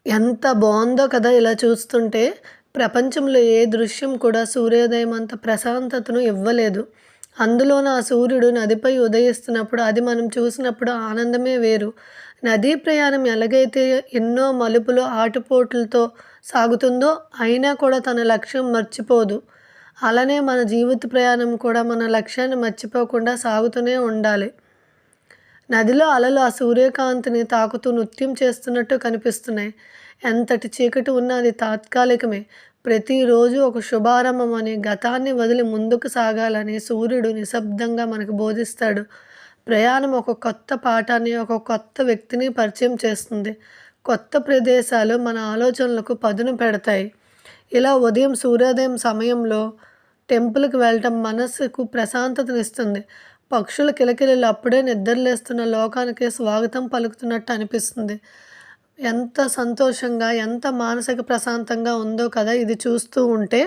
ఎంత బావుందో కదా! ఇలా చూస్తుంటే. ప్రపంచంలో ఏ దృశ్యం కూడా సూర్యోదయం అంత ప్రశాంతతను ఇవ్వలేదు. అందులోన ఆ సూర్యుడు నదిపై ఉదయిస్తున్నప్పుడు అది మనం చూసినప్పుడు ఆనందమే వేరు. నదీ ప్రయాణం ఎలాగైతే ఎన్నో మలుపులు, ఆటుపోట్లతో సాగుతుందో అయినా కూడా తన లక్ష్యం మర్చిపోదు. అలానే మన జీవిత ప్రయాణం కూడా మన లక్ష్యాన్ని మర్చిపోకుండా సాగుతూనే ఉండాలి. నదిలో అలలు ఆ సూర్యకాంతిని తాకుతూ నృత్యం చేస్తున్నట్టు కనిపిస్తున్నాయి. ఎంతటి చీకటి ఉన్నా అది తాత్కాలికమే. ప్రతిరోజు ఒక శుభారంభం అని, గతాన్ని వదిలి ముందుకు సాగాలని సూర్యుడు నిశ్శబ్దంగా మనకు బోధిస్తాడు. ప్రయాణం ఒక కొత్త పాఠాన్ని, ఒక కొత్త వ్యక్తిని పరిచయం చేస్తుంది. కొత్త ప్రదేశాలు మన ఆలోచనలకు పదును పెడతాయి. ఇలా ఉదయం సూర్యోదయం సమయంలో టెంపుల్‌కి వెళ్ళటం మనసుకు ప్రశాంతతనిస్తుంది. పక్షుల కిలకిలలు అప్పుడే నిద్రలేస్తున్న లోకానికి స్వాగతం పలుకుతున్నట్టు అనిపిస్తుంది. ఎంత సంతోషంగా, ఎంత మానసిక ప్రశాంతంగా ఉందో కదా ఇది చూస్తూ ఉంటే.